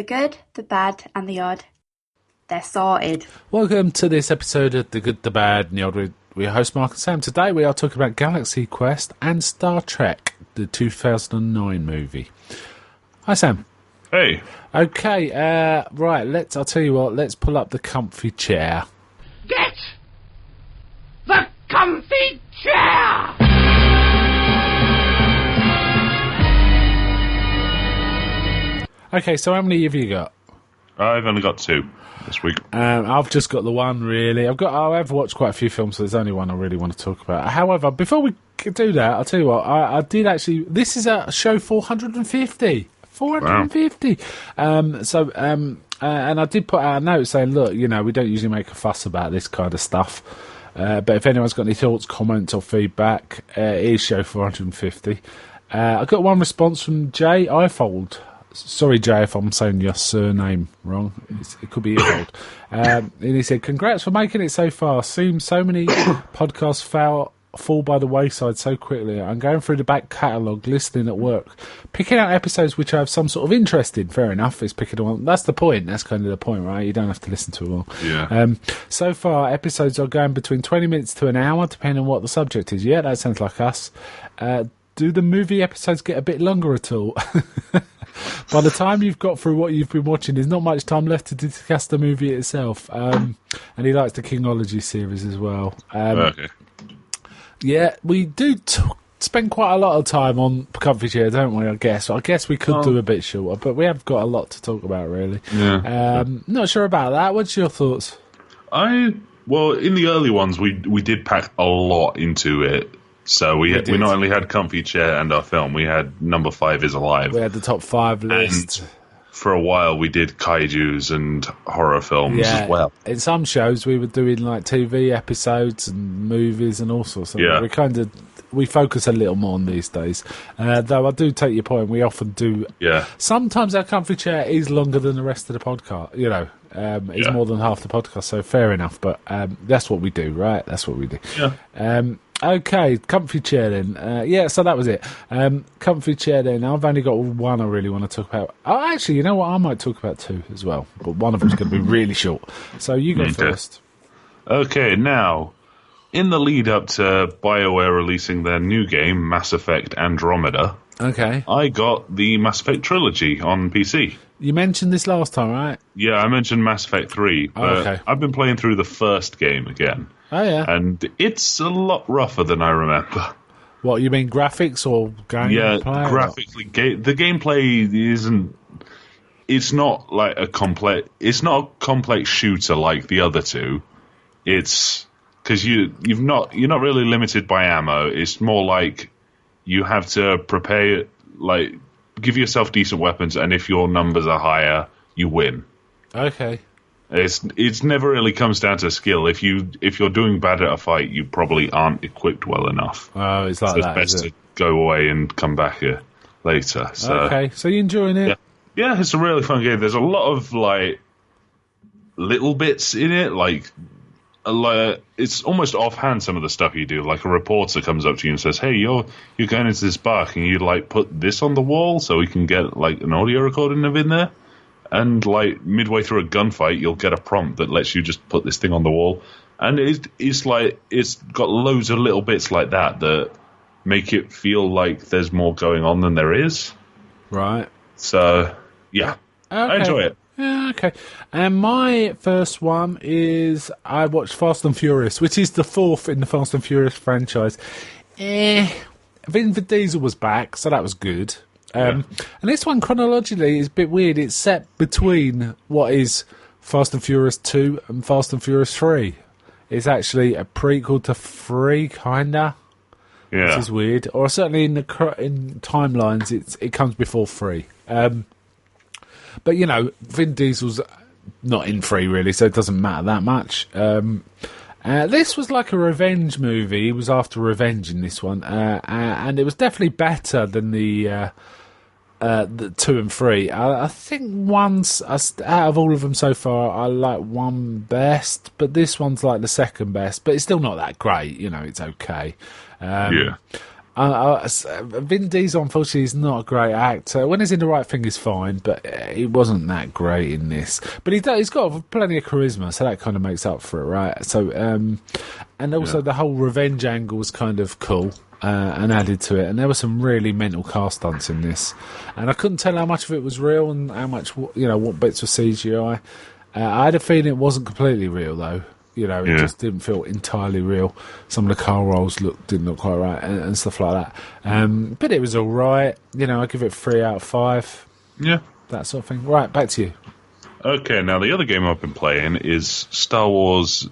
The good, the bad, and the odd. They're sorted. Welcome to this episode of The Good, the Bad, and the Odd. We're your host, Mark and Sam. Today we are talking about Galaxy Quest and Star Trek, the 2009 movie. Hi, Sam. Hey. Okay, right, I'll tell you what, let's pull up the comfy chair. Get the comfy chair! Okay, so how many have you got? I've only got 2 this week. I've just got the one, really. I've watched quite a few films, so there's only one I really want to talk about. However, before we do that, I'll tell you what, I did actually... This is a show 450. 450. Wow. And I did put out a note saying, look, you know, we don't usually make a fuss about this kind of stuff. But if anyone's got any thoughts, comments, or feedback, it is show 450. I got one response from Jay Eifold. Sorry, Jay, if I'm saying your surname wrong. It could be Eifold. And he said, congrats for making it so far. Seems so many podcasts fall by the wayside so quickly. I'm going through the back catalogue, listening at work, picking out episodes which I have some sort of interest in. Fair enough, it's picking one. That's the point. That's kind of the point, right? You don't have to listen to it all. Yeah. So far, episodes are going between 20 minutes to an hour, depending on what the subject is. Yeah, that sounds like us. Do the movie episodes get a bit longer at all? By the time you've got through what you've been watching, there's not much time left to discuss the movie itself. And he likes the Kingology series as well. Okay. Yeah, we do spend quite a lot of time on Comfy Chair, don't we, I guess? I guess we could do a bit shorter, but we have got a lot to talk about, really. Yeah. Not sure about that. What's your thoughts? Well, in the early ones, we did pack a lot into it. So we not only had Comfy Chair and our film, we had Number 5 is Alive. We had the top 5 list. And for a while, we did kaijus and horror films as well. In some shows, we were doing like TV episodes and movies and all sorts of things. We focus a little more on these days. Though I do take your point, we often do. Yeah. Sometimes our Comfy Chair is longer than the rest of the podcast. You know, it's more than half the podcast, so fair enough. But that's what we do, right? That's what we do. Yeah. Okay, Comfy Chair then. So that was it. Comfy Chair then. I've only got one I really want to talk about. Oh, actually, you know what? I might talk about 2 as well, but one of them's going to be really short. So you go first. Okay, now, in the lead up to BioWare releasing their new game, Mass Effect Andromeda, I got the Mass Effect trilogy on PC. You mentioned this last time, right? Yeah, I mentioned Mass Effect 3, but I've been playing through the first game again. Oh, yeah. And it's a lot rougher than I remember. What, you mean graphics or gameplay? Yeah, graphically. The gameplay isn't... It's not like it's not a complex shooter like the other two. It's... Because you're not really limited by ammo. It's more like you have to prepare... Like, give yourself decent weapons, and if your numbers are higher, you win. Okay. It's never really comes down to skill. If you're doing bad at a fight, you probably aren't equipped well enough. Oh, it's like that. It's best to go away and come back here later. So, okay, so you're enjoying it? Yeah, it's a really fun game. There's a lot of like little bits in it, like it's almost offhand some of the stuff you do. Like a reporter comes up to you and says, "Hey, you're going into this bar. Can you like put this on the wall so we can get like an audio recording of in there?" And, like, midway through a gunfight, you'll get a prompt that lets you just put this thing on the wall. And it's got loads of little bits like that make it feel like there's more going on than there is. Right. So, yeah. Okay. I enjoy it. Yeah, okay. And my first one is I watched Fast and Furious, which is the 4th in the Fast and Furious franchise. Vin Diesel was back, so that was good. And this one, chronologically, is a bit weird. It's set between what is Fast and Furious 2 and Fast and Furious 3. It's actually a prequel to 3, kinda. Yeah. Which is weird. Or certainly in timelines, it comes before 3. But, you know, Vin Diesel's not in 3, really, so it doesn't matter that much. This was like a revenge movie. He was after revenge in this one. And it was definitely better than the 2 and 3. I think out of all of them so far, I like 1 best, but this one's like the 2nd best. But it's still not that great, you know. It's okay. Vin Diesel, unfortunately, is not a great actor. When he's in The Right Thing, he's fine, but he wasn't that great in this. But he's got plenty of charisma, so that kind of makes up for it, right? So, and also the whole revenge angle was kind of cool. And added to it, and there were some really mental car stunts in this, and I couldn't tell how much of it was real and how much, what bits were CGI. I had a feeling it wasn't completely real, though. It just didn't feel entirely real. Some of the car rolls didn't look quite right, and stuff like that. But it was all right. I give it 3 out of 5. Yeah, that sort of thing. Right, back to you. Okay, now the other game I've been playing is Star Wars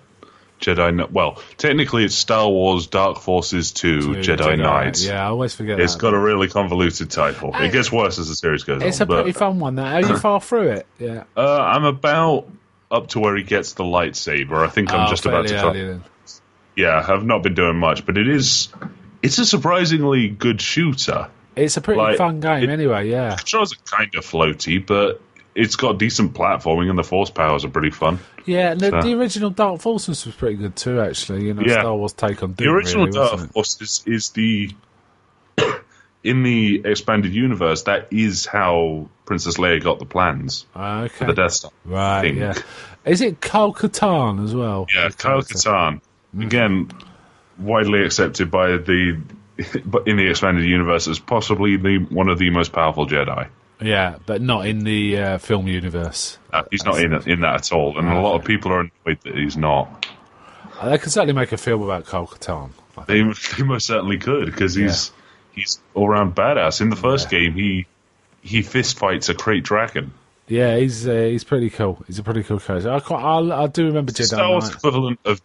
Jedi. Well, technically it's Star Wars Dark Forces 2 Jedi Knights. Yeah, I always forget It's got a really convoluted title. It gets worse as the series goes on. It's a pretty fun one, that. Are you far through it? Yeah. I'm about up to where he gets the lightsaber. I think I'm just about to try. Yeah, I've not been doing much, but it's a surprisingly good shooter. It's a pretty fun game anyway, yeah. The controls are kind of floaty, but it's got decent platforming and the force powers are pretty fun. Yeah, and the original Dark Forces was pretty good too, actually. Star Wars take on Doom. The original really, Dark Forces is the... in the expanded universe, that is how Princess Leia got the plans for the Death Star. Right, yeah. Is it Kyle Katarn as well? Yeah, Kyle Katarn. Again, widely accepted by in the expanded universe as possibly one of the most powerful Jedi. Yeah, but not in the film universe. He's not in that at all, and a lot of people are annoyed that he's not. They could certainly make a film about Kyle Katarn. They most certainly could, because he's all-round badass. In the first game, he fist fights a Krayt Dragon. Yeah, he's pretty cool. He's a pretty cool character. I do remember Jedi Star Wars equivalent of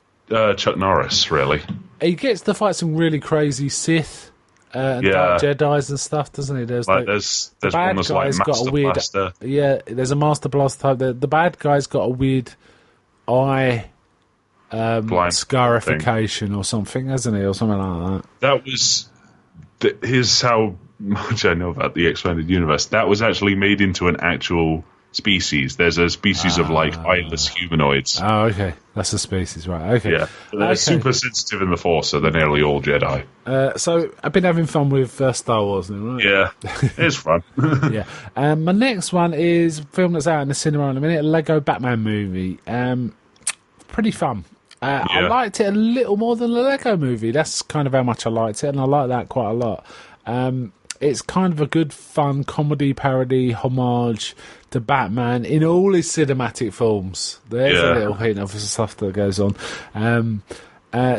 Chuck Norris, really. He gets to fight some really crazy Sith and Dark Jedis and stuff, doesn't he? There's one that's like Master Blaster. Yeah, there's a Master Blaster type. The bad guy's got a weird eye scarification or something, hasn't he? Or something like that. That was... Here's how much I know about the expanded universe. That was actually made into an actual species. There's a species of eyeless humanoids. Oh, okay. That's a species, right. Okay. Yeah. They're super sensitive in the Force, so they're nearly all Jedi. So I've been having fun with Star Wars then, right? Yeah. It's fun. Yeah. My next one is a film that's out in the cinema in a minute, a Lego Batman movie. Pretty fun. I liked it a little more than the Lego movie. That's kind of how much I liked it, and I like that quite a lot. It's kind of a good, fun comedy parody homage to Batman in all his cinematic forms. There's a little hint of stuff that goes on.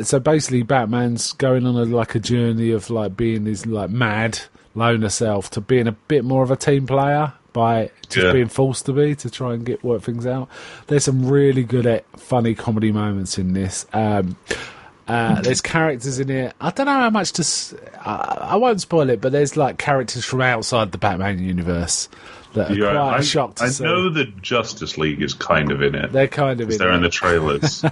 So basically, Batman's going on a journey of being this mad loner self to being a bit more of a team player by just being forced to try and work things out. There's some really good, funny comedy moments in this. There's characters in it. I don't know how much I won't spoil it, but there's characters from outside the Batman universe that are quite shocked to see. I know the Justice League is kind of in it. They're kind of in it. They're in the trailers.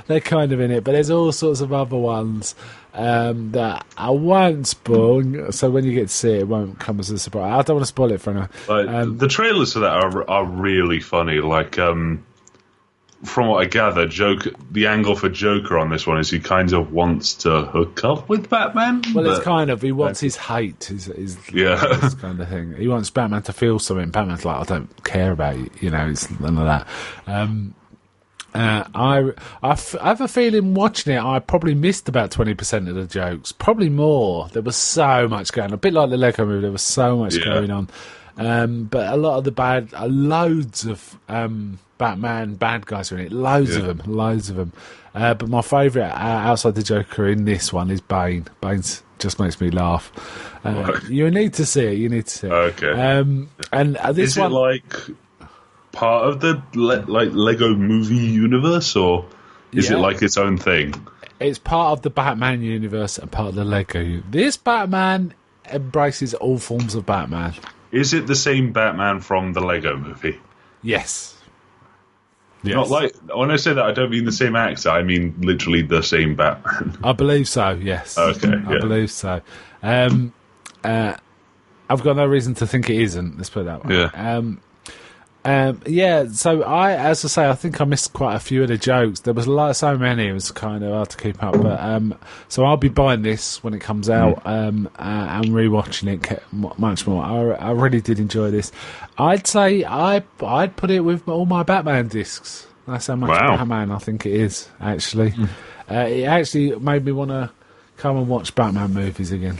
They're kind of in it, but there's all sorts of other ones that I won't spoil. So when you get to see it, it won't come as a surprise. I don't want to spoil it for now. The trailers for that are really funny. From what I gather, the angle for Joker on this one is he kind of wants to hook up with Batman. Well, it's kind of, he wants his hate, his kind of thing. He wants Batman to feel something. Batman's like, I don't care about you, it's none of that. I have a feeling watching it, I probably missed about 20% of the jokes, probably more. There was so much going on, a bit like the Lego movie. There was so much going on, but a lot of the loads of Batman bad guys are in it, loads of them. But my favourite outside the Joker in this one is Bane. Bane's just makes me laugh. You need to see it. Okay. And this is one, it part of the Lego movie universe, or is it its own thing? It's part of the Batman universe and part of the Lego. This Batman embraces all forms of Batman. Is it the same Batman from the Lego movie? Yes. Not when I say that, I don't mean the same actor. I mean literally the same Batman. I believe so. Yes. Okay. I believe so. I've got no reason to think it isn't. Let's put it that way. Yeah. Yeah, so as I say, I think I missed quite a few of the jokes. There was so many, it was kind of hard to keep up. But so I'll be buying this when it comes out and rewatching it much more. I really did enjoy this. I'd say I'd put it with all my Batman discs. That's how much Batman I think it is, actually. It actually made me want to come and watch Batman movies again.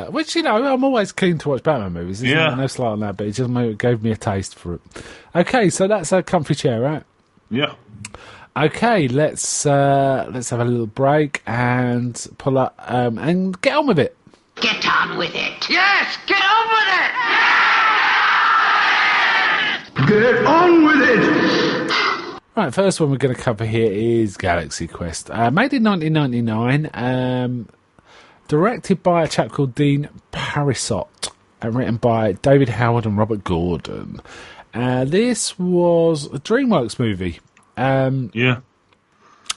Which, I'm always keen to watch Batman movies. No slight on that, but it just gave me a taste for it. Okay, so that's a comfy chair, right? Yeah. Okay, let's have a little break and pull up and get on with it. Get on with it. Yes, get on with it. Get on with it. Right, first one we're going to cover here is Galaxy Quest. Made in 1999. Directed by a chap called Dean Parisot and written by David Howard and Robert Gordon. This was a DreamWorks movie. Yeah.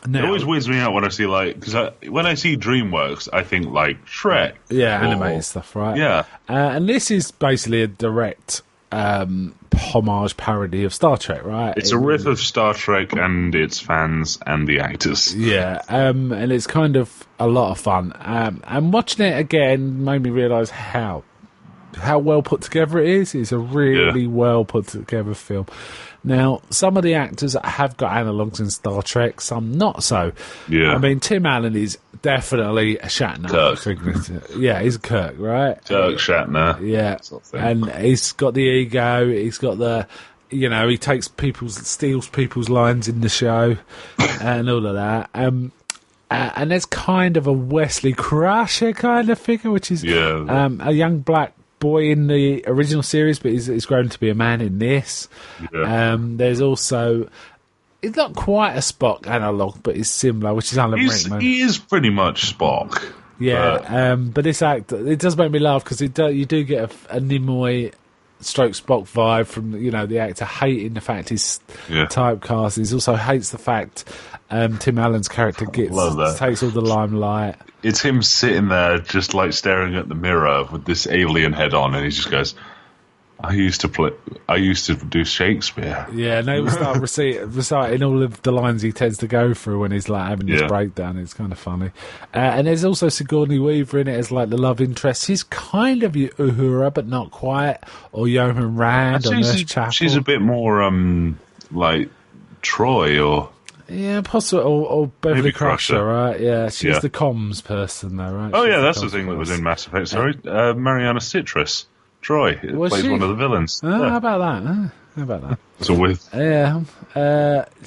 Now, it always weirds me out when I see, because when I see DreamWorks, I think, Shrek. Yeah, animated stuff, right? Yeah. And this is basically a direct homage parody of Star Trek, right? It's a riff of Star Trek and its fans and the actors. Yeah, and it's kind of a lot of fun. And watching it again made me realise how well put together it is. It's a really well put together film. Now, some of the actors have got analogues in Star Trek, some not so. Yeah. I mean, Tim Allen is definitely a Shatner. Kirk. Yeah, he's Kirk, right? Kirk Shatner. Yeah. Sort of thing. And he's got the ego, he's got the... he steals people's lines in the show and all of that. And there's kind of a Wesley Crusher kind of figure, which is a young black boy in the original series, but he's grown to be a man in this. Yeah. There's also... He's not quite a Spock analogue, but he's similar, which is Alan Rickman. He is pretty much Spock. Yeah, but this actor, it does make me laugh because you do get a Nimoy stroke Spock vibe from the actor hating the fact he's typecast. He also hates the fact Tim Allen's character takes all the limelight. It's him sitting there just staring at the mirror with this alien head on, and he just goes, I used to do Shakespeare. Yeah, no, we'll start reciting all of the lines he tends to go through when he's having his breakdown. It's kind of funny. And there's also Sigourney Weaver in it as the love interest. She's kind of Uhura, but not quite, or Yeoman Rand or Nurse Chapel. She's a bit more Troy or... Yeah, possibly, or Beverly Crusher, right? Yeah, she's the comms person, though, right? Oh, that's the thing that was in Mass Effect. Sorry, Mariana Citrus. Troy plays one of the villains. Oh, how about that? How about that? So with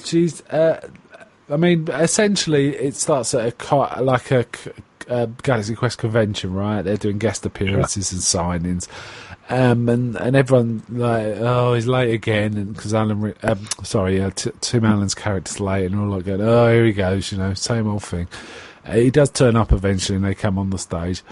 she's. I mean, essentially, it starts at a Galaxy Quest convention, right? They're doing guest appearances and signings, and everyone he's late again, because Tim Allen's character's late, and all going, oh, here he goes, same old thing. He does turn up eventually, and they come on the stage.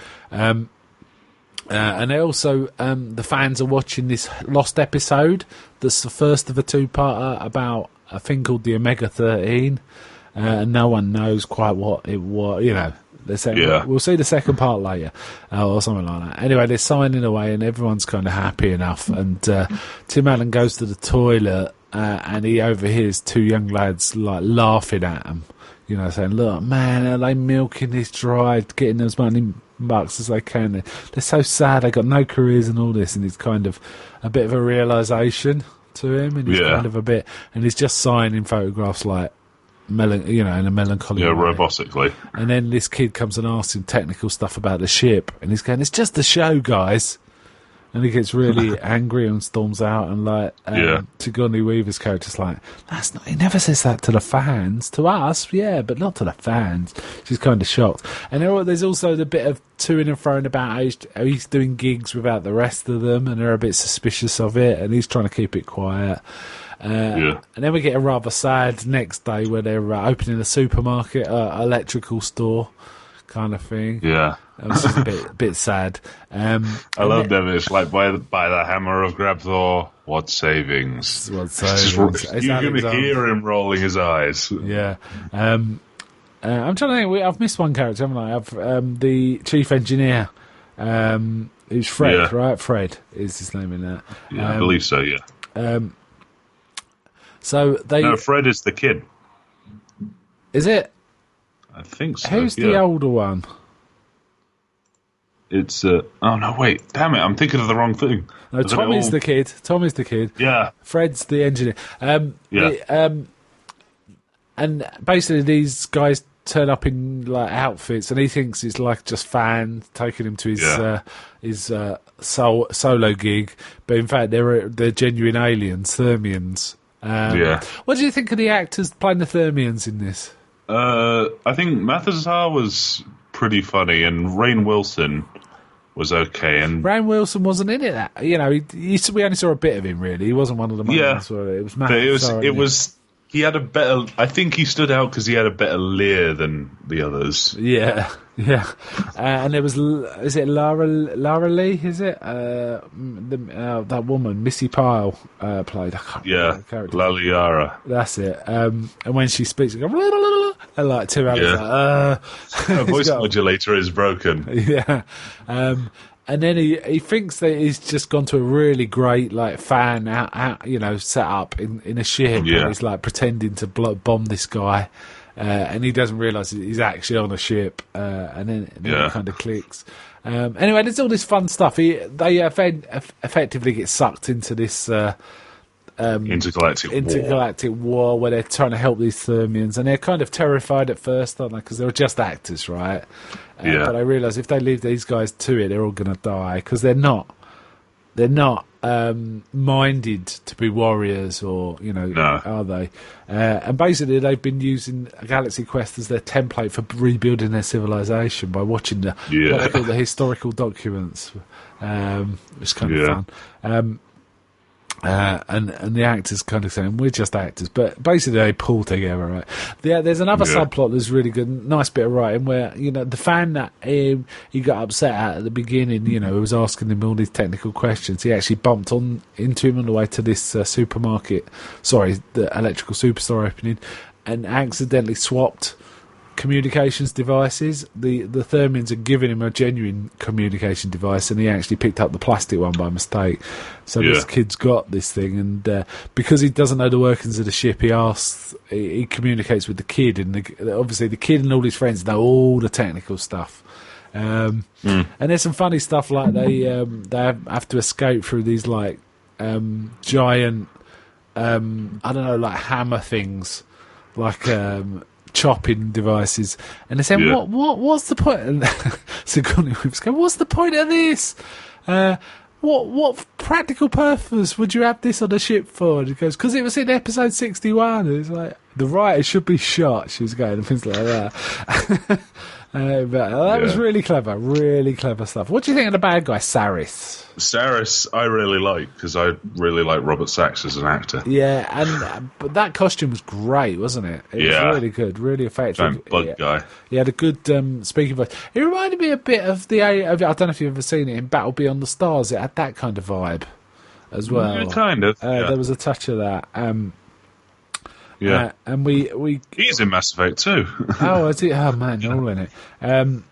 And they also, the fans are watching this lost episode that's the first of a two-parter about a thing called the Omega-13, and no one knows quite what it was, They're saying, we'll see the second part later, or something like that. Anyway, they're signing away, and everyone's kind of happy enough, and Tim Allen goes to the toilet, and he overhears two young lads, laughing at him, saying, look, man, are they milking this dry, getting as many bucks as they can? They're so sad, they got no careers and all this, and it's kind of a bit of a realisation to him, and he's kind of and he's just signing photographs in a melancholy way. Robotically. And then this kid comes and asks him technical stuff about the ship, and he's going, it's just a show, guys. And he gets really angry and storms out, and Sigourney Weaver's character's that's not. He never says that to the fans. To us, yeah, but not to the fans. She's kind of shocked. And there's also the bit of toing and froing about how he's doing gigs without the rest of them, and they're a bit suspicious of it, and he's trying to keep it quiet. And then we get a rather sad next day where they're opening a supermarket, electrical store kind of thing. Yeah. Which is a bit sad. I love them. It's by the hammer of Grabthor, what savings? What savings? You're going to hear him rolling his eyes. Yeah. I'm trying to think. I've missed one character, haven't I? I've the chief engineer, who's Fred, right? Fred is his name in that. Yeah, I believe so, yeah. So they No, Fred is the kid. is it? I think so. Who's the older one? It's oh no, wait, damn it! I'm thinking of the wrong thing. No, Isn't it Tommy's all- the kid. Tommy's the kid. Yeah, Fred's the engineer. Yeah. And basically these guys turn up in like outfits, and he thinks it's like just fans taking him to his solo gig, but in fact they're genuine aliens, Thermians. Yeah. What do you think of the actors playing the Thermians in this? I think Mathazar was pretty funny, and Rainn Wilson was okay. And Rainn Wilson wasn't in it. That we only saw a bit of him really. He wasn't one of the main Yeah. ones. It was but it was. He had a better. I think he stood out because he had a better leer than the others. Yeah. And there was, is it Lara Lee? Is it that woman Missy Pyle played? I can't remember Yeah, the character. Laliara. That's it. And when she speaks, it goes, and like Tim Allen's Yeah. Her like, voice got- modulator is broken. yeah. And then he thinks that he's just gone to a really great like fan out set up in a ship. Yeah. And he's like pretending to bomb this guy, and he doesn't realise he's actually on a ship. And then Yeah. it kind of clicks. Anyway, there's all this fun stuff. They effectively get sucked into this Intergalactic war where they're trying to help these Thermians, and they're kind of terrified at first, aren't they? Because they're just actors, right? Yeah. But I realise if they leave these guys to it, they're all going to die because they're not minded to be warriors, or No. are they? And basically, they've been using Galaxy Quest as their template for rebuilding their civilization by watching what they call the historical documents, which is kind of fun. And the actors kind of saying we're just actors, but basically they pull together, right? There's another subplot that's really good, nice bit of writing where the fan that he got upset at the beginning, who was asking him all these technical questions, he actually bumped into him on the way to this the electrical superstore opening, and accidentally swapped communications devices. The Thermians had given him a genuine communication device, and he actually picked up the plastic one by mistake. So this kid's got this thing, and because he doesn't know the workings of the ship, he communicates with the kid, and obviously the kid and all his friends know all the technical stuff. And there's some funny stuff like they have to escape through these like giant I don't know, like hammer things, like chopping devices, and they're saying, what's the point? And Sigourney Weaver's going, what's the point of this? What practical purpose would you have this on a ship for? And he goes, because it was in episode 61. And it's like, the writer should be shot, she was going, and things like that. But that was really clever stuff. What do you think of the bad guy, Saris? Saris, I really like, because I really like Robert Sachs as an actor. Yeah, but that costume was great, wasn't it? It was really good, really effective. Giant bug guy. He had a good speaking voice. It reminded me a bit of I don't know if you've ever seen it in Battle Beyond the Stars. It had that kind of vibe as well. Yeah, kind of. There was a touch of that. Yeah. And we He's in Mass Effect too. oh, is it? Oh man, they're all in it. And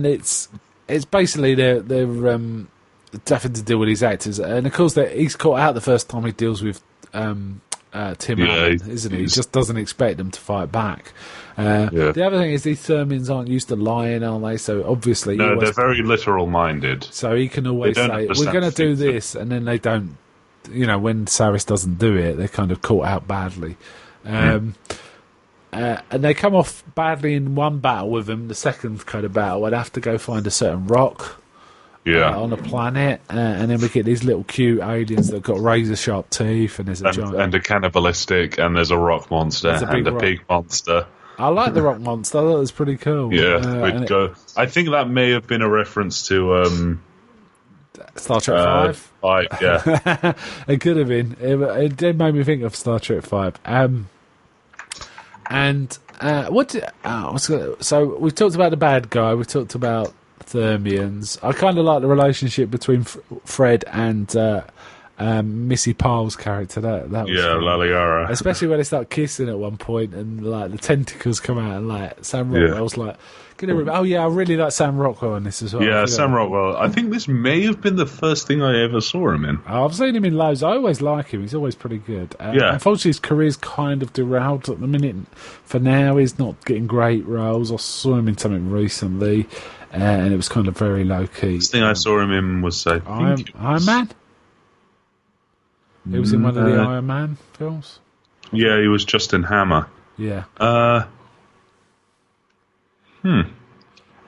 it's basically they're having to deal with these actors, and of course he's caught out the first time he deals with Tim Allen, isn't he? He just doesn't expect them to fight back. The other thing is these Thermians aren't used to lying, are they? So obviously, They're very literal minded. So he can always say, "We're going to do this," and then they don't. When Saris doesn't do it, they're kind of caught out badly. And they come off badly in one battle with him. The second kind of battle, I'd have to go find a certain rock on a planet, and then we get these little cute aliens that have got razor sharp teeth, and there's a giant and a cannibalistic, and there's a rock monster, and a pig monster. I like the rock monster. I thought it was pretty cool. I think that may have been a reference to Star Trek 5. Yeah. It could have been. It did make me think of Star Trek 5. So we've talked about the bad guy. We've talked about Thermians. I kind of like the relationship between Fred and Missy Pyle's character. That was fun. Laliara. Especially when they start kissing at one point and like the tentacles come out and like Sam Rockwell's like, oh yeah, I really like Sam Rockwell in this as well. Yeah, Sam Rockwell. I think this may have been the first thing I ever saw him in. I've seen him in loads. I always like him. He's always pretty good. Unfortunately, his career's kind of derailed at the minute. For now, he's not getting great roles. I saw him in something recently, and it was kind of very low key. The thing I saw him in was Iron Man. He was in one of the Iron Man films. Yeah, he was Justin Hammer. Yeah.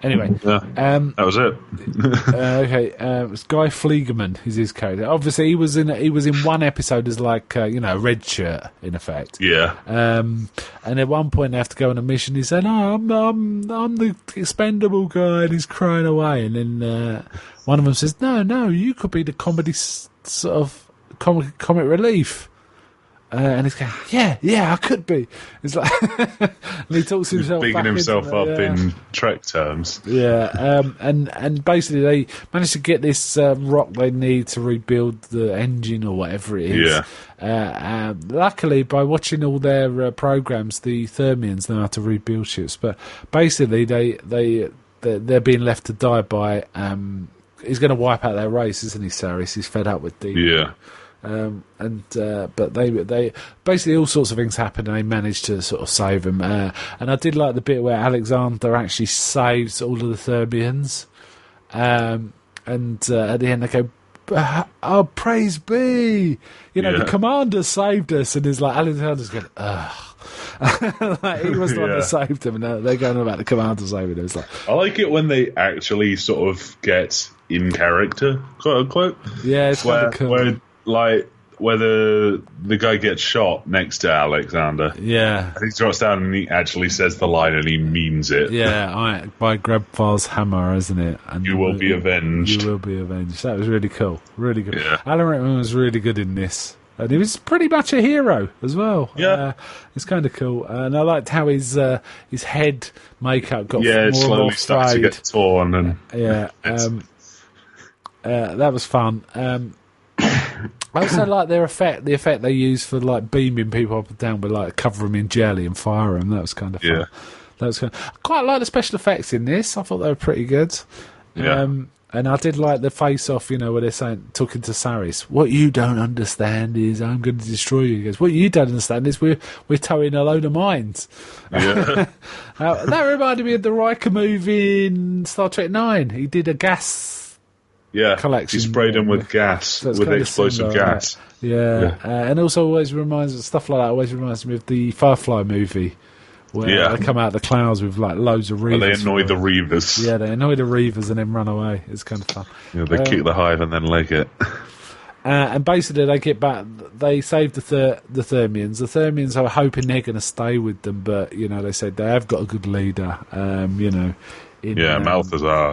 Anyway, that was it. okay, it's Guy Fliegerman is his character. Obviously, he was in one episode as like red shirt in effect. Yeah. And at one point they have to go on a mission. He said, "Oh, I'm the expendable guy," and he's crying away. And then one of them says, "No, you could be the comedy sort of comic relief." And he's going, yeah, I could be. It's like, and he talks himself bigging back himself into, up in Trek terms. Yeah, and basically they managed to get this rock they need to rebuild the engine or whatever it is. Yeah. Luckily, by watching all their programs, the Thermians know how to rebuild ships. But basically, they're being left to die by. He's going to wipe out their race, isn't he, Saris? He's fed up with Dean. Yeah. But they basically all sorts of things happen and they managed to sort of save him. And I did like the bit where Alexander actually saves all of the Thermians. And at the end they go, "Oh, praise be!" The commander saved us, and it's like Alexander's going, ugh. Like, he was the one that saved him, and they're going about the commander saving him. It's like, I like it when they actually sort of get in character, quote unquote. Yeah, it's kind of cool. Where the guy gets shot next to Alexander. Yeah. And he drops down and he actually says the line and he means it. Yeah, by Grabfar's hammer, isn't it? And you will be avenged. You will be avenged. That was really cool. Really good. Yeah. Alan Rickman was really good in this. And he was pretty much a hero as well. Yeah. It's kind of cool. And I liked how his head makeup got more and more started to get torn. And that was fun. I also like the effect they used for like beaming people up and down, but like cover them in jelly and fire them. That was kind of fun. Yeah. That was I quite like the special effects in this. I thought they were pretty good. Yeah. And I did like the face-off, where they're talking to Saris. What you don't understand is I'm going to destroy you. He goes, what you don't understand is we're towing a load of mines. Yeah. That reminded me of the Riker movie in Star Trek 9. He did a gas collection. He sprayed them with gas, so with explosive gas. Yeah. And also always stuff like that always reminds me of the Firefly movie. Where they come out of the clouds with like loads of reavers. And they annoy the reavers. Yeah, they annoy the reavers and then run away. It's kind of fun. Yeah, they kick the hive and then leg it. And basically they get back, they save the Thermians. The Thermians are hoping they're going to stay with them, but, they said they have got a good leader, Malthazar.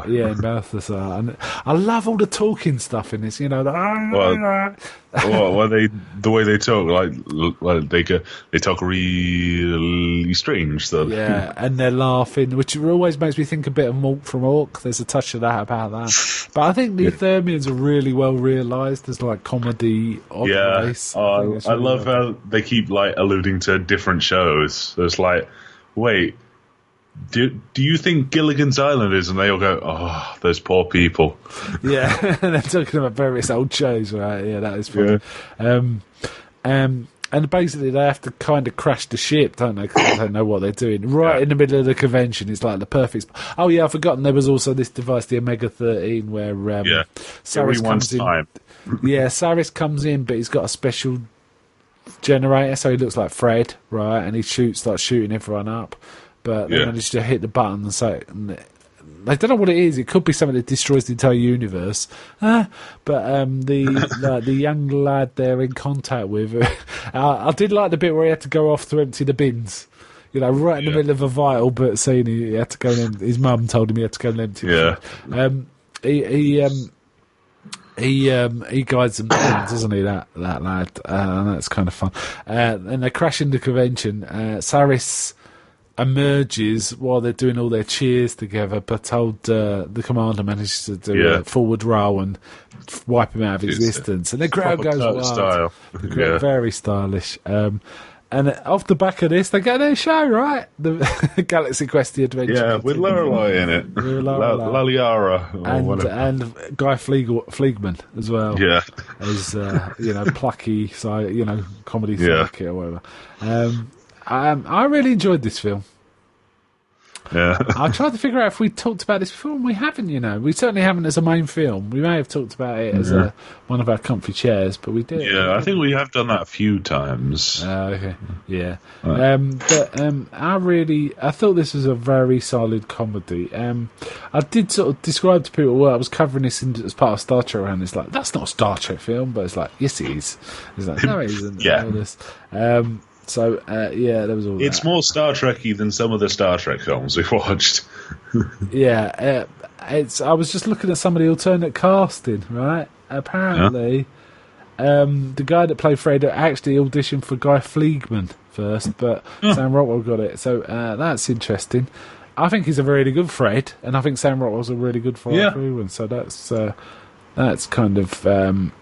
Yeah, Malthazar. And I love all the talking stuff in this, the way they talk, they talk really strange stuff. Yeah, and they're laughing, which always makes me think a bit of Mork from Ork. There's a touch of that about that. But I think the Thermians are really well realised as like comedy race. I love how they keep like alluding to different shows. So it's like, wait, do you think Gilligan's Island is? And they all go, oh, those poor people. Yeah, they're talking about various old shows, right? Yeah, that is funny. Yeah. And basically they have to kind of crash the ship, don't they? Because they don't know what they're doing. Right in the middle of the convention, it's like the perfect... Oh, yeah, I've forgotten there was also this device, the Omega-13, where Saris comes in. Yeah, Saris comes in, but he's got a special generator, so he looks like Fred, right? And he starts shooting everyone up. But they managed to hit the button and say... I don't know what it is. It could be something that destroys the entire universe. But the young lad they're in contact with, I did like the bit where he had to go off to empty the bins. Right in the middle of a vital but scene, he had to go and his mum told him he had to go and empty. He guides them down, doesn't he? That lad, and that's kind of fun. And they crash into convention. Saris emerges while they're doing all their cheers together, but the commander manages to do a forward roll and wipe him out of existence, and the crowd goes wild. Style. Very stylish. And off the back of this, they get their show, right? The Galaxy Quest The Adventure. Yeah, with Lorelei in it. Laliara. And Guy Fleegman as well. Yeah. As, plucky, comedy psychic or whatever. I really enjoyed this film. Yeah. I tried to figure out if we talked about this before, and we haven't, We certainly haven't as a main film. We may have talked about it as one of our comfy chairs, but we did. Yeah, I think we have done that a few times. Okay. Yeah. Right. I thought this was a very solid comedy. I did sort of describe to people, I was covering this as part of Star Trek, and it's like, that's not a Star Trek film, but it's like, yes, it is. It's like, no, it isn't. Yeah. All this. So, there was all It's that. more Star Trek-y than some of the Star Trek films we've watched. Yeah, I was just looking at some of the alternate casting, right? Apparently, the guy that played Fred actually auditioned for Guy Fleegman first, but Sam Rockwell got it. So that's interesting. I think he's a really good Fred, and I think Sam Rockwell's a really good Fleegman. So that's kind of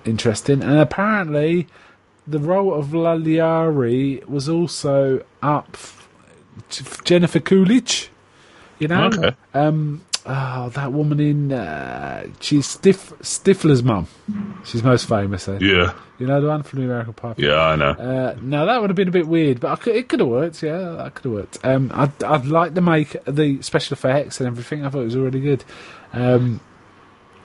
interesting. And apparently, the role of Laliari was also up Jennifer Coolidge, Okay. That woman in she's Stifler's mum. She's most famous. Yeah. You know the one from the American Pie? Yeah, I know. Now that would have been a bit weird, but it could have worked. Yeah, that could have worked. I'd like to make the special effects and everything. I thought it was really good.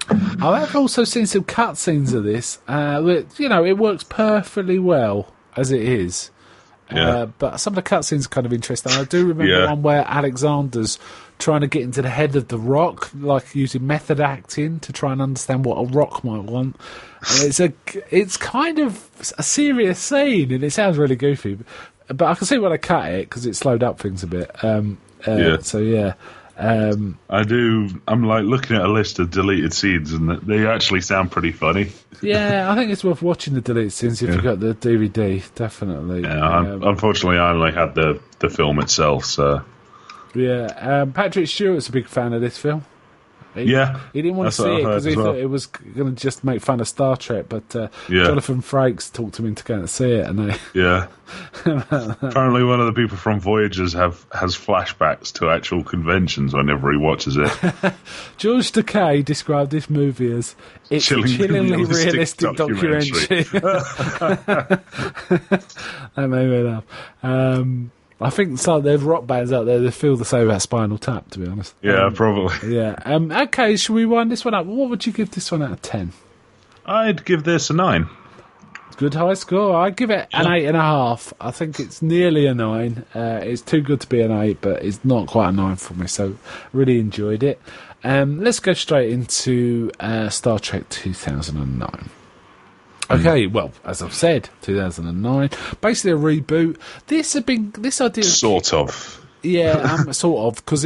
I've also seen some cutscenes of this. It works perfectly well as it is. But some of the cutscenes are kind of interesting. I do remember one where Alexander's trying to get into the head of the Rock, like using method acting to try and understand what a Rock might want. And it's kind of a serious scene, and it sounds really goofy. But I can see why they cut it, because it slowed up things a bit. So, yeah. I do. I'm like looking at a list of deleted scenes, and they actually sound pretty funny. Yeah, I think it's worth watching the deleted scenes if you've got the DVD. Definitely. Yeah, unfortunately, I only had the film itself. So yeah, Patrick Stewart's a big fan of this film. He didn't want to see it because he thought it was going to just make fun of Star Trek, but Jonathan Frakes talked him into going to see it, and apparently one of the people from Voyagers has flashbacks to actual conventions whenever he watches it. George Takei described this movie as it's a chillingly realistic documentary. That made me laugh. I think there's rock bands out there that feel the same about Spinal Tap, to be honest. Yeah, probably. Yeah. Okay, should we wind this one up? What would you give this one out of 10? I'd give this a 9. Good high score. I'd give it an 8.5. I think it's nearly a 9. It's too good to be an 8, but it's not quite a 9 for me, so really enjoyed it. Let's go straight into Star Trek 2009. Okay, well, as I've said, 2009, basically a reboot. This idea, sort of, sort of, because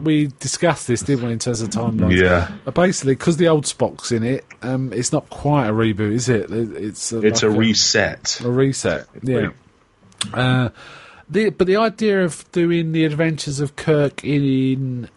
we discussed this, didn't we, in terms of timelines? Yeah, basically, because the old Spock's in it, it's not quite a reboot, is it? It's a reset. A reset, yeah. But the idea of doing the adventures of Kirk and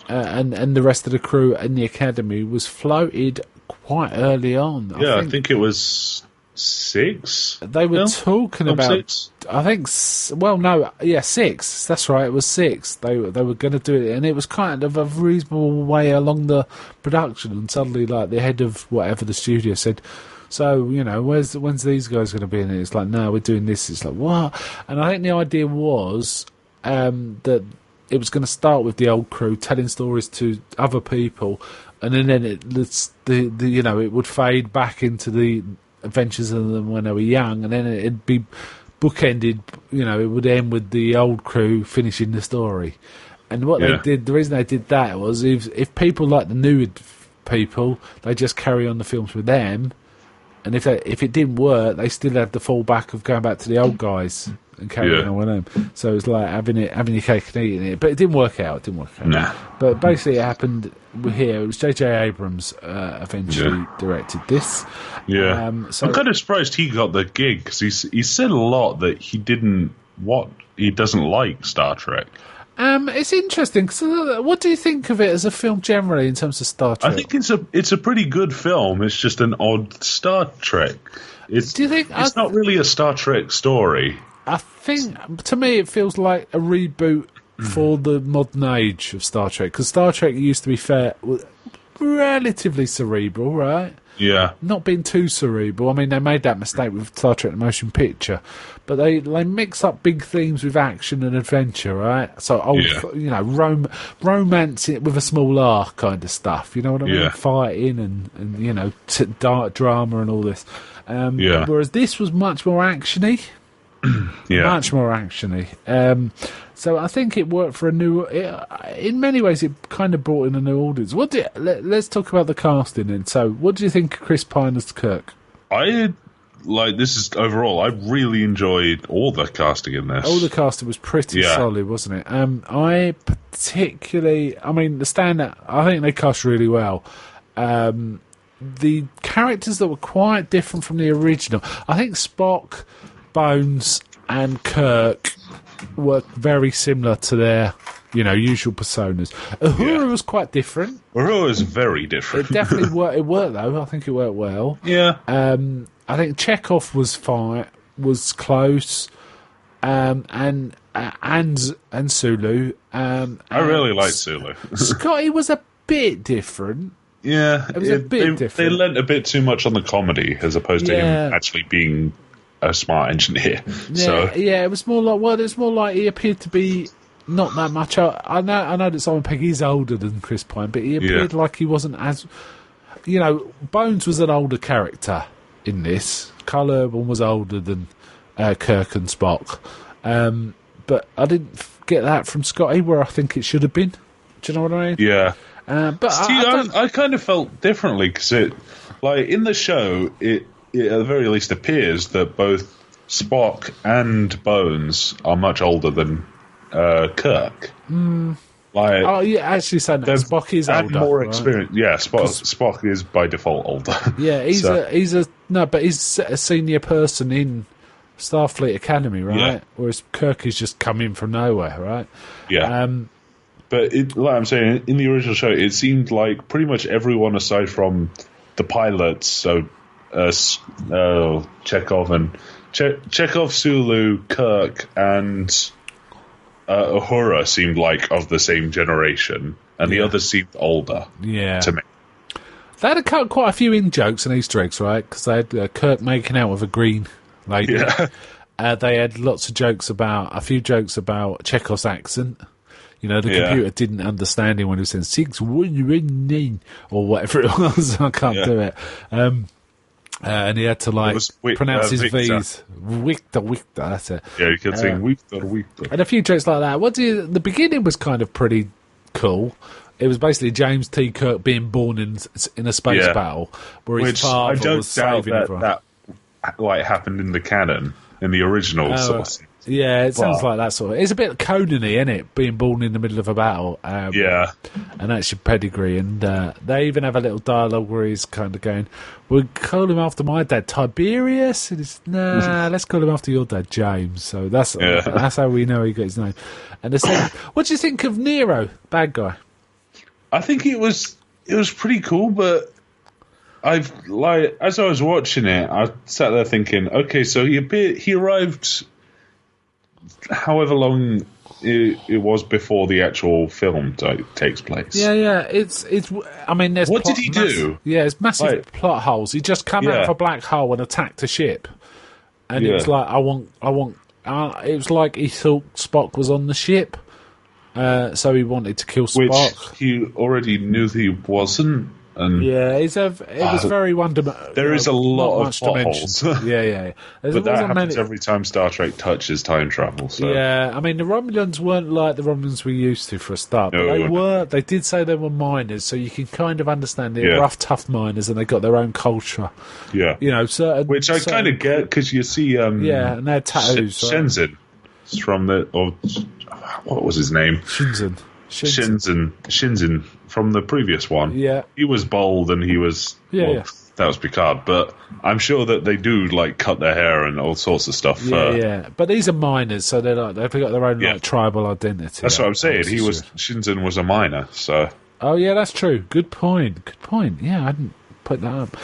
the rest of the crew in the Academy was floated quite early on. I think it was 6. They were talking about 6. I think 6. That's right. It was 6. They were going to do it, and it was kind of a reasonable way along the production. And suddenly, like the head of whatever the studio said, "So when's these guys going to be in it?" It's like, "No, we're doing this." It's like, what? And I think the idea was that it was going to start with the old crew telling stories to other people. And then it would fade back into the adventures of them when they were young, and then it'd be bookended. It would end with the old crew finishing the story. And what they did, the reason they did that was if people like the new people, they just carry on the films with them, and if it didn't work, they still had the fallback of going back to the old guys and carrying on with them. So it was like having your cake and eating it, but it didn't work out. Nah. But basically, it happened here. It was J.J. Abrams eventually directed this. Yeah, so I'm kind of surprised he got the gig because he said a lot that he didn't what he doesn't like Star Trek. It's interesting. So, what do you think of it as a film generally in terms of Star Trek? I think it's a pretty good film. It's just an odd Star Trek. Do you think it's not really a Star Trek story? I think, to me, it feels like a reboot for the modern age of Star Trek. Because Star Trek used to be relatively cerebral, right? Yeah. Not being too cerebral. I mean, they made that mistake with Star Trek The Motion Picture. But they mix up big themes with action and adventure, right? So, romance it with a small R kind of stuff. You know what I mean? Yeah. Fighting and dark drama and all this. Whereas this was much more actiony. Much more actiony. So I think it worked for in many ways, it kind of brought in a new audience. Let's talk about the casting then. So, what do you think of Chris Pine as Kirk? I really enjoyed all the casting in this. All the casting was pretty solid, wasn't it? I mean, the standout, I think they cast really well. The characters that were quite different from the original, I think Spock, Bones, and Kirk were very similar to their, usual personas. Uhura was quite different. Uhura is very different. It definitely worked. It worked though. I think it worked well. Yeah. I think Chekhov was fine. Was close. And Sulu. I really liked Sulu. Scotty was a bit different. Yeah, it was a bit different. They lent a bit too much on the comedy as opposed to him actually being a smart engineer. It was more like he appeared to be not that much. I know that Simon Pegg is older than Chris Pine, but he appeared like he wasn't as. Bones was an older character in this. Carl Urban was older than Kirk and Spock, but I didn't get that from Scotty where I think it should have been. Do you know what I mean? Yeah. But I kind of felt differently because in the show, it at the very least appears that both Spock and Bones are much older than Kirk. Actually, saying that Spock is older, more experience. Right? Yeah, Spock is by default older. Yeah, he's a senior person in Starfleet Academy, right? Yeah. Whereas Kirk is just coming from nowhere, right? Yeah. But like I'm saying, in the original show, it seemed like pretty much everyone aside from the pilots, so Chekhov, Sulu, Kirk, and Uhura seemed like of the same generation, and the others seemed older. Yeah, to me. They had quite a few in jokes and Easter eggs, right? Because they had Kirk making out with a green lady. Yeah. They had a few jokes about Chekhov's accent. The computer didn't understand him when he was saying 619 or whatever it was. I can't do it. And he had to pronounce his V's. Victor, that's it. Yeah, you kept saying Victor. And a few jokes like that. The beginning was kind of pretty cool. It was basically James T. Kirk being born in a space battle where his father was saving everyone. That happened in the canon, in the original source. Yeah, it sounds like that sort of. It's a bit Conan-y, isn't it? Being born in the middle of a battle. And that's your pedigree. And they even have a little dialogue where he's kind of going, "We'll call him after my dad, Tiberius." And it's, "Nah, let's call him after your dad, James." So that's how we know he got his name. And the second, what do you think of Nero, bad guy? I think it was pretty cool, but as I was watching it, I sat there thinking, okay, so he arrived however long it was before the actual film takes place. Yeah. It's. I mean, there's. What did he do? It's massive plot holes. He just come out of a black hole and attacked a ship, and it was like, I want. It was like he thought Spock was on the ship, so he wanted to kill Spock. Which he already knew he wasn't. And it was very wonderful. There is a lot of plot holes. Yeah. But that happens every time Star Trek touches time travel. So. Yeah, I mean, the Romulans weren't like the Romulans we used to for a start. But they did say they were miners, so you can kind of understand they're rough, tough miners, and they got their own culture. Yeah. Which I kind of get, because you see... and they had tattoos. Shenzhen from what was his name? Shinzen from the previous one. Yeah. He was bold and he was that was Picard. But I'm sure that they do like cut their hair and all sorts of stuff. Yeah. But these are minors, so they've got their own like tribal identity. That's what I'm saying. Shinzen was a minor, so. Oh yeah, that's true. Good point. Yeah, I didn't put that up.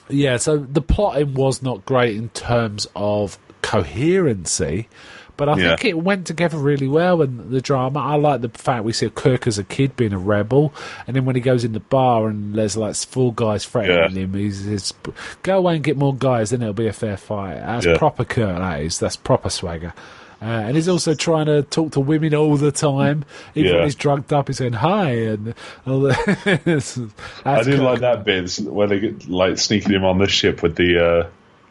Yeah, so the plotting was not great in terms of coherency, but I think it went together really well. And the drama, I like the fact we see Kirk as a kid being a rebel, and then when he goes in the bar and there's like 4 guys threatening him, he's go away and get more guys, then it'll be a fair fight. That's proper Kirk. That's proper swagger. And he's also trying to talk to women all the time. Even when he's drugged up, he's saying hi and all that. I did like that bit where they get like sneaking him on the ship with the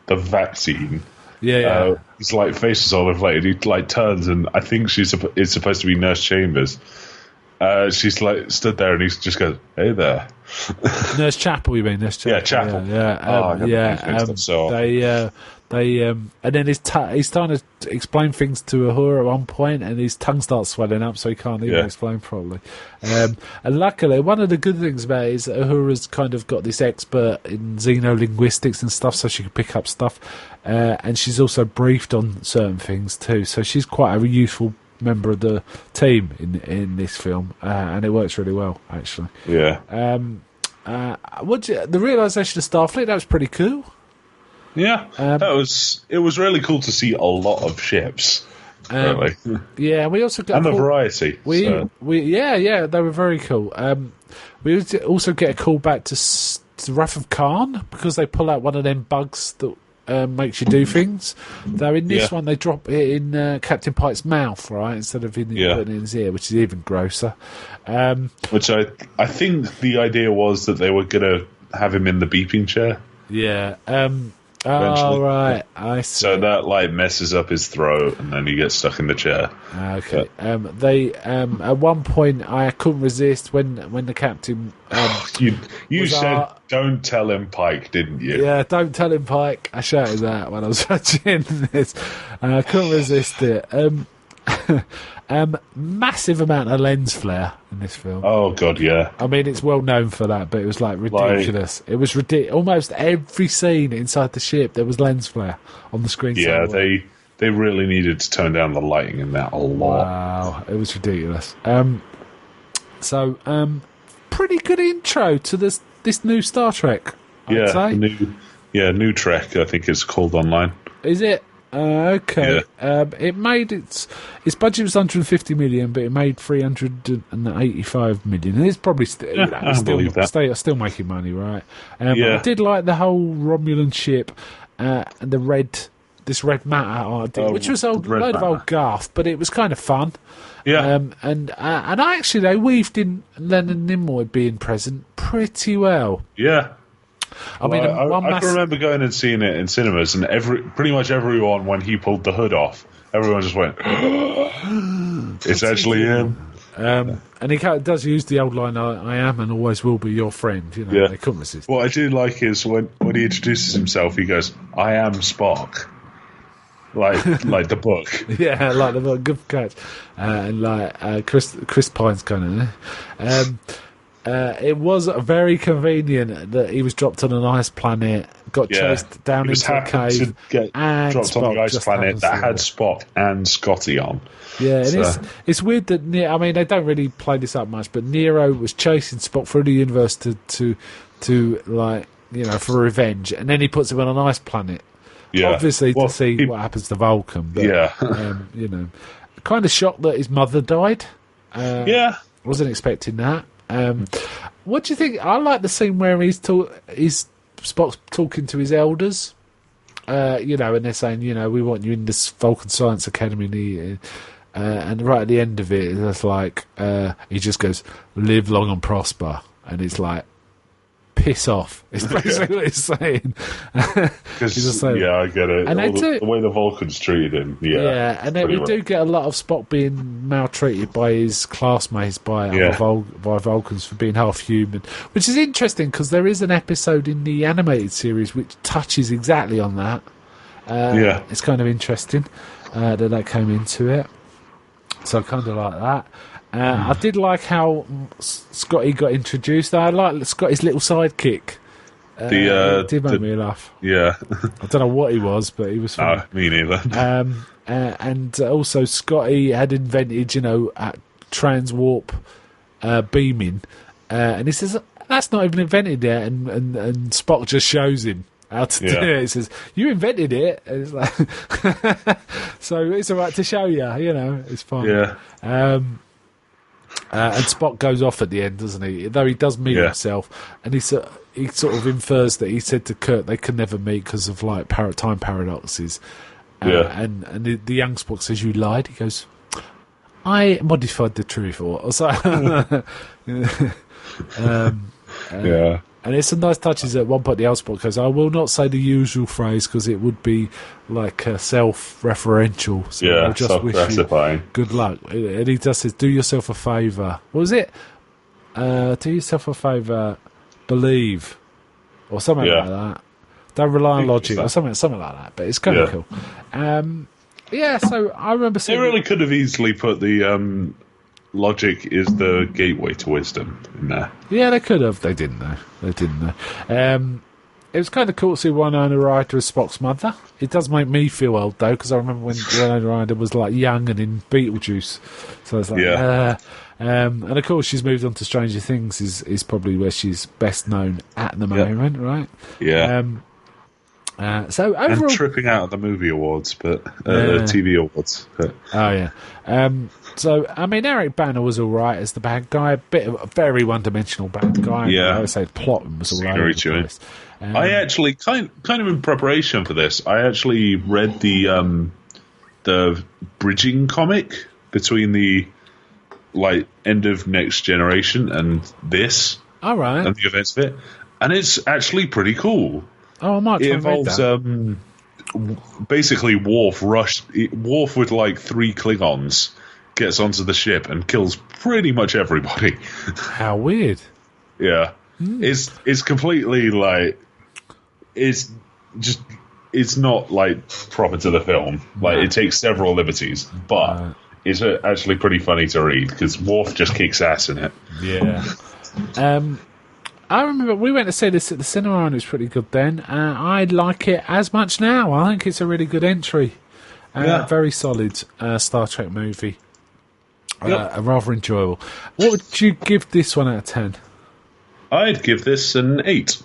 vaccine. His like face is all inflated. He like turns and I think it's supposed to be Nurse Chambers. She's like stood there and he just goes, "Hey there." Nurse Chapel, you mean? Nurse Chapel. Yeah, Chapel. And then he's trying to explain things to Uhura at one point, and his tongue starts swelling up, so he can't even explain properly. And luckily, one of the good things about it is that Uhura's kind of got this expert in xenolinguistics and stuff, so she can pick up stuff. And she's also briefed on certain things too, so she's quite a useful member of the team in this film, and it works really well, actually. Yeah. The realisation of Starfleet, that was pretty cool. Yeah, it was really cool to see a lot of ships. Really. Yeah, we also got the variety. They were very cool. We also get a call back to Wrath of Khan because they pull out one of them bugs that makes you do things. Though in this one they drop it in Captain Pike's mouth, right, instead of putting it in his ear, which is even grosser. Which I think the idea was that they were going to have him in the beeping chair. Yeah. Oh, right. I see. So that like messes up his throat, and then he gets stuck in the chair. Okay. They at one point I couldn't resist when the captain. You said don't tell him, Pike, didn't you? Yeah, don't tell him, Pike. I shouted that when I was watching this. I couldn't resist it. Massive amount of lens flare in this film. Oh god, yeah. I mean, it's well known for that, but it was like ridiculous. It was ridiculous. Almost every scene inside the ship there was lens flare on the screen. Yeah, somewhere. They really needed to tone down the lighting in that a lot. Wow, it was ridiculous. Pretty good intro to this new Star Trek. I'd say. New Trek, I think it's called online. Is it? Okay. Yeah. It made its budget was 150 million, but it made 385 million. And it's probably still making money, right? I did like the whole Romulan ship and this red matter idea, which was a load of old gaff, but it was kind of fun. Yeah. And actually they weaved in Leonard Nimoy being present pretty well. Yeah. I mean, I can remember going and seeing it in cinemas, and pretty much everyone, when he pulled the hood off, everyone just went, "It's actually him." And he does use the old line, "I am and always will be your friend." You know, they couldn't resist. What I do like is when he introduces himself, he goes, "I am Spock," like the book. Yeah, like the book. Good catch. And like Chris Pine's kind of. It was very convenient that he was dropped on an ice planet, got chased down into a cave, and dropped on the ice planet that had Spock and Scotty on. Yeah, and it's weird that I mean they don't really play this up much, but Nero was chasing Spock through the universe to like for revenge, and then he puts him on an ice planet, obviously to see what happens to Vulcan. But, kind of shocked that his mother died. Wasn't expecting that. What do you think? I like the scene where he's Spock's talking to his elders, and they're saying, we want you in this Vulcan Science Academy, and right at the end of it, it's like he just goes, "Live long and prosper," and it's like, piss off. It's basically what he's saying. I get it. And the way the Vulcans treated him. And then we do get a lot of Spock being maltreated by his classmates, by Vulcans for being half human, which is interesting because there is an episode in the animated series which touches exactly on that. It's kind of interesting that came into it. So I kind of like that. I did like how Scotty got introduced. I like Scotty's little sidekick. The it did make me laugh. yeah. I don't know what he was, but he was funny. No, me neither. And also Scotty had invented, transwarp beaming, and he says that's not even invented yet, and Spock just shows him how to do it. He says, "You invented it." And it's like, so it's all right to show you. It's fine. Yeah. And Spock goes off at the end, doesn't he? Though he does meet himself, and he sort of infers that he said to Kirk they can never meet because of like time paradoxes. And the young Spock says, "You lied." He goes, "I modified the truth," or so. And there's some nice touches at one point. The old Spock goes, "I will not say the usual phrase because it would be like self-referential. So I'll just wish you good luck." And he just says, "Do yourself a favour." What was it? Do yourself a favour, believe, or something like that. Don't rely on logic, or something like that. But it's kind of cool. So I remember seeing. They really could have easily put the logic is the gateway to wisdom in there. Yeah, they could have. They didn't though. It was kind of cool to see Winona Ryder as Spock's mother. It does make me feel old though, because I remember when Winona Ryder was like young and in Beetlejuice. So I was like, and of course she's moved on to Stranger Things. Is probably where she's best known at the moment, right? Yeah. So overall, and tripping out of the movie awards, but TV awards. But. Oh yeah. So I mean, Eric Bana was all right as the bad guy. A very one-dimensional bad guy. Yeah. I would say the plot was all right. I actually kind of in preparation for this, I actually read the bridging comic between the end of Next Generation and this. All right. And the events of it, and it's actually pretty cool. Oh, I might try and read that. Basically, Worf with like 3 Klingons gets onto the ship and kills pretty much everybody. How weird. Yeah. It's completely it's not proper to the film. It takes several liberties, but it's actually pretty funny to read because Worf just kicks ass in it. Yeah. I remember we went to see this at the cinema and it was pretty good then. I like it as much now. I think it's a really good entry. Very solid Star Trek movie. Rather enjoyable. What would you give this one out of 10? I'd give this an 8.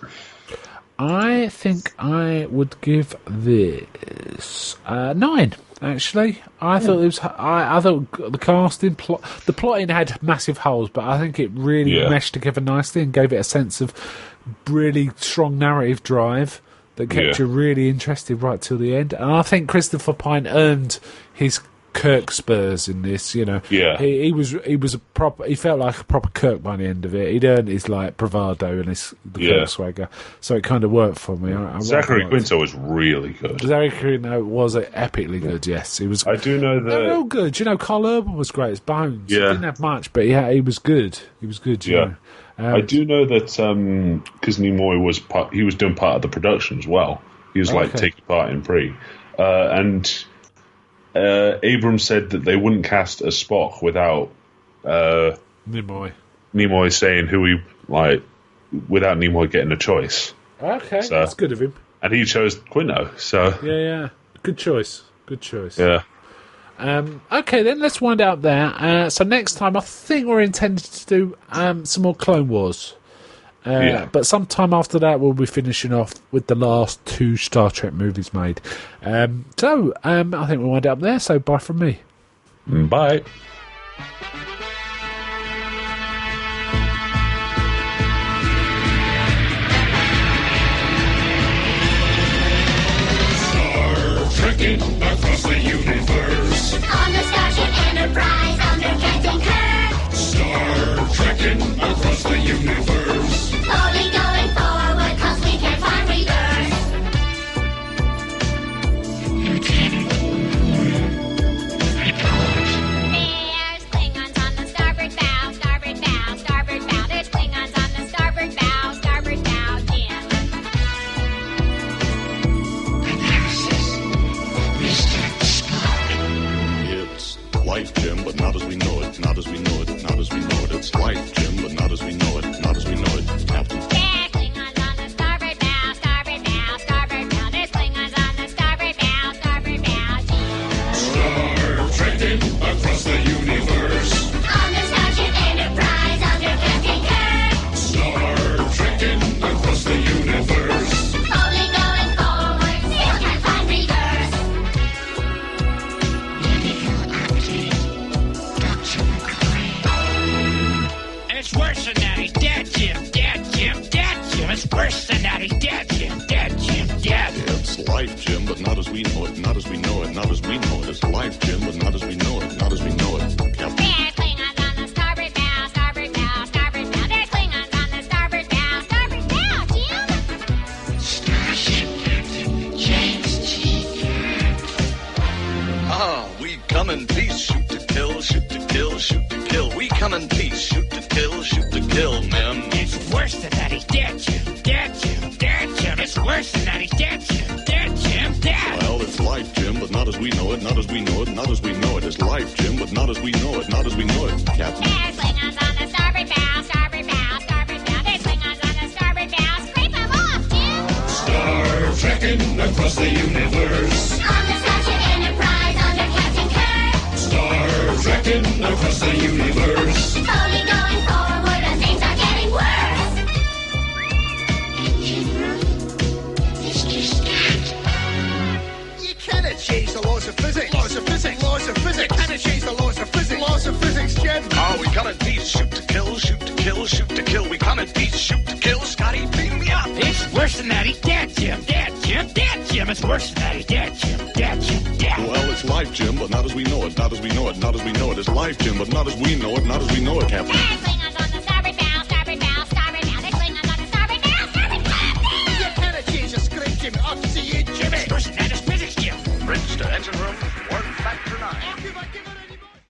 I think I would give this 9. Actually, I thought it was. I thought the casting, the plotting had massive holes, but I think it really meshed together nicely and gave it a sense of really strong narrative drive that kept you really interested right till the end. And I think Christopher Pine earned his Kirk spurs in this. He was a proper. He felt like a proper Kirk by the end of it. He'd earned his bravado and his Kirk swagger, so it kind of worked for me. Zachary Quinto was really good. Zachary Quinto was epically good. Yes, he was. I do know that they're all good. Carl Urban was great as Bones. He didn't have much, but he was good. He was good. You know. I do know that because Nimoy was doing part of the production as well. He was taking part in pre and. Abrams said that they wouldn't cast a Spock without Nimoy saying who he without Nimoy getting a choice. Okay, that's good of him. And he chose Quinto. So good choice. Yeah. Okay, then let's wind out there. So next time, I think we're intended to do some more Clone Wars. But sometime after that, we'll be finishing off with the last 2 Star Trek movies made. I think we'll wind up there. So bye from me. Bye. Star Trekking across the universe. On the Starship Enterprise under Captain Kirk. Star Trekking across the universe. Slowly going forward, 'cause we can't find reverse. Lieutenant, report. There's Klingons on the starboard bow, starboard bow, starboard bow. There's Klingons on the starboard bow, Jim. Analysis. Mr. Spock. It's white, Jim, but not as we know it, not as we know it, not as we know it. It's white, Jim, but not as we know it, not as we know it. Captain. There's Klingons on the starboard bow. life, Jim, but not as we know it. Not as we know it. Not as we know it. It's life, Jim, but not as we know it. Not as we know it. Captain. There's Klingons on the starboard bow, starboard bow, starboard bow. There's Klingons on the starboard bow, Jim. Starship Captain James T. Ah, we come in peace, shoot to kill, shoot to kill, shoot to kill. We come in peace, shoot to kill, shoot to kill, men. It's worse than that. He's dead, Jim. Dead, Jim. Dead, Jim. It's worse than that. He's dead, Jim. Dead, Jim. Dead. Well, it's life, Jim, but not as we know it. Not as we know it. Not as we know it. It's life, Jim, but not as we know it. Not as we know it. Captain. There's Klingons on the starboard bow, starboard bow, starboard bow. There's Klingons on the starboard bow. Scrape them off, Jim. Star trekking across the universe. On the Starship Enterprise under Captain Kirk. Star trekking across the universe. Slowly going forward as things are getting worse. Engine room. Mr. Scott. You cannot change the laws of physics. Laws of physics. Laws of physics. You cannot change the laws of physics. Laws of physics, Jim. Ah, we come in peace, shoot to kill, shoot to kill, shoot to kill. We come in peace, shoot to kill. Scotty, beam me up. It's worse than that. He's dead, Jim. Dead, Jim. Dead, Jim. It's worse than that. He's dead, Jim. Dead, Jim. Dead. Well, it's life, Jim, but not as we know it. Not as we know it. Not as we know it. It's life, Jim, but not as we know it. Not as we know it, Captain. There's Klingons on the starboard bow, starboard bow, starboard bow. There's Klingons on the starboard bow, starboard bow. You cannot change the script, Jim. Up to you, Jimmy. It's worse than that. It's physics, Jim. Bridge to engine room.